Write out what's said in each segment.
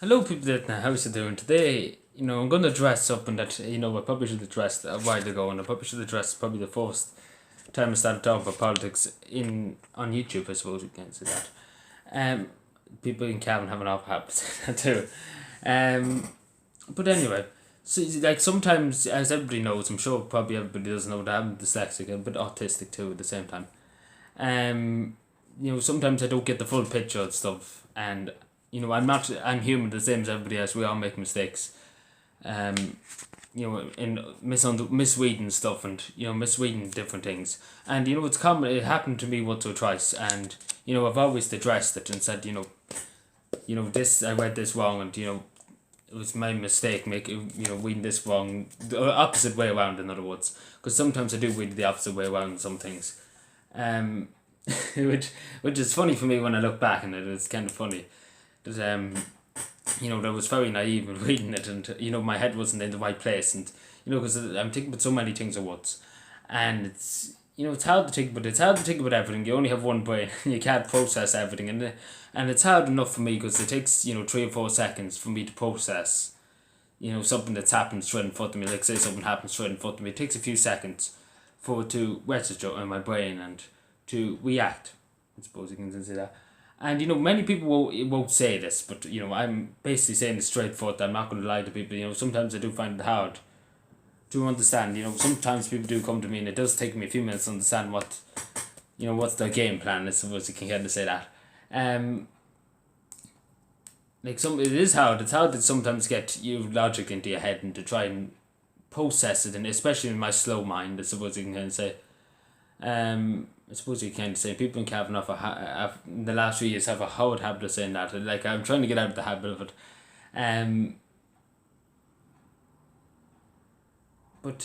Hello, people that now. How's it doing today? I'm gonna dress up, and that I probably should have dressed a while ago, and I probably should have dressed probably the first time I started talking about politics in on YouTube. I suppose you can say that. Um, People in Cavan have an off habit that too. Um, but anyway, so like sometimes, as everybody knows, I'm sure probably everybody doesn't know that I'm dyslexic and a bit autistic too at the same time. Um, Sometimes I don't get the full picture of stuff, and I'm human the same as everybody else. We all make mistakes. Um, in misreading stuff and misreading different things. And it's common. It happened to me once or twice, and I've always addressed it and said this, I read this wrong, and it was my mistake making reading this wrong, the opposite way around, in other words, because sometimes I do read the opposite way around some things. Um, which is funny for me when I look back, and it's kind of funny that that was very naive in reading it, and my head wasn't in the right place, and because I'm thinking about so many things at once, and it's hard to think, but it's hard to think about everything. You only have one brain, and you can't process everything, and it's hard enough for me because it takes 3 or 4 seconds for me to process something that's happened straight in front of me. Like say something happens straight in front of me, it takes a few seconds for it to register in my brain and to react. I suppose you can say that. And many people won't say this, but I'm basically saying it straightforward. I'm not going to lie to people. Sometimes I do find it hard to understand. Sometimes people do come to me, and it does take me a few minutes to understand what's their game plan. I suppose you can kind of say that. It is hard. It's hard to sometimes get logic into your head and to try and process it, and especially in my slow mind, I suppose you can kind of say. I suppose you can say people in Cavan have in the last few years have a hard habit of saying that. Like I'm trying to get out of the habit of it. But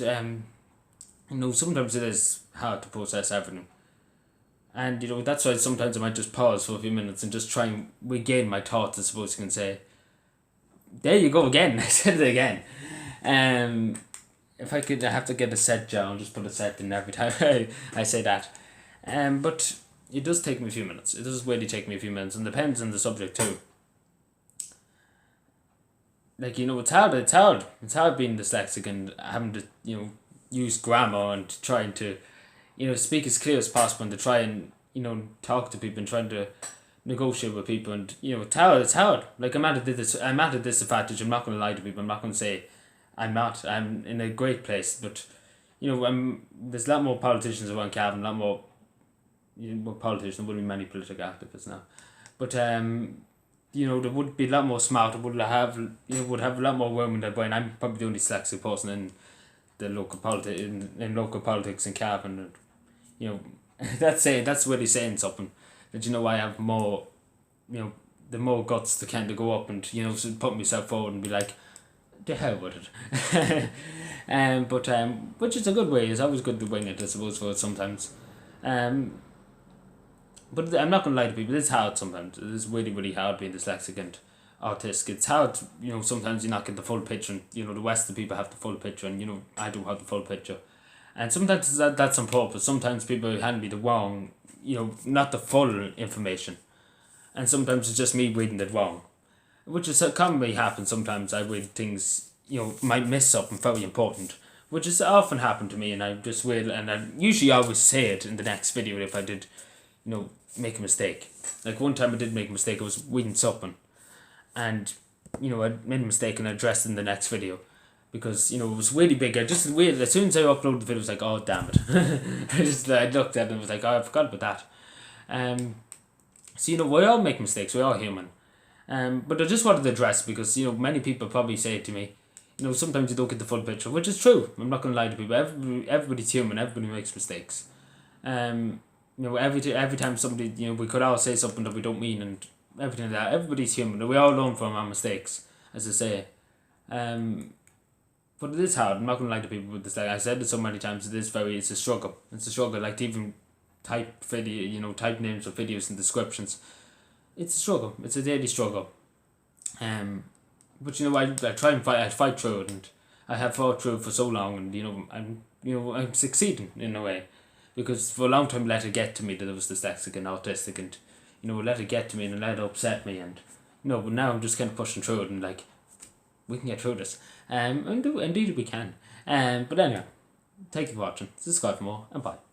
sometimes it is hard to process everything. And that's why sometimes I might just pause for a few minutes and just try and regain my thoughts, I suppose you can say. There you go again. I said it again. If I could, I have to get a set down. I'll just put a set in every time I say that. But it does take me a few minutes. It does really take me a few minutes, and depends on the subject too. Like it's hard. It's hard. It's hard being dyslexic and having to use grammar and trying to speak as clear as possible, and to try and talk to people and trying to negotiate with people, and it's hard. It's hard. Like I'm at this. I'm at a disadvantage. I'm not going to lie to people. I'm not going to say I'm not. I'm in a great place, but there's a lot more politicians around Cavan, a lot more politicians. There wouldn't be many political activists now, but there would be a lot more smart. Would have a lot more room in their brain. I'm probably the only dyslexic person in the local in local politics in Cavan, and that's really saying something, that I have more the more guts to kind of go up and put myself forward and be like, the hell with it. But which is a good way. It's always good to wing it, I suppose, for it sometimes. But I'm not gonna lie to people. It's hard sometimes. It is really, really hard being dyslexic and autistic. It's hard. Sometimes you not get the full picture, and the rest of the people have the full picture, and I don't have the full picture. And sometimes that's on purpose. Sometimes people hand me the wrong, not the full information, and sometimes it's just me reading it wrong, which is commonly happens. Sometimes I read things, might miss something very important, which has often happened to me, and I just will, and I usually always say it in the next video if I did, make a mistake. Like one time I did make a mistake. I was reading something, and I made a mistake and I addressed it in the next video, because it was really big. I just weird as soon as I uploaded the video, I was like, oh damn it. I looked at it and was like, oh, I forgot about that. So we all make mistakes. We're all human. But I just wanted to address, because many people probably say to me, sometimes you don't get the full picture, which is true. I'm not going to lie to people. Everybody's human. Everybody makes mistakes. Every time somebody, we could all say something that we don't mean, and everything like that. Everybody's human. We all learn from our mistakes, as I say. But it is hard. I'm not going to lie to people with this. Like I said it so many times, it's a struggle. It's a struggle. Like to even type video, type names of videos and descriptions. It's a struggle. It's a daily struggle. But I try and fight. I fight through it, and I have fought through it for so long, and I'm succeeding in a way, because for a long time let it get to me that I was dyslexic and autistic, and let it get to me and let it upset me, and No, but now I'm just kind of pushing through it and like, we can get through this. And indeed we can. But anyway, thank you for watching. Subscribe for more, and bye.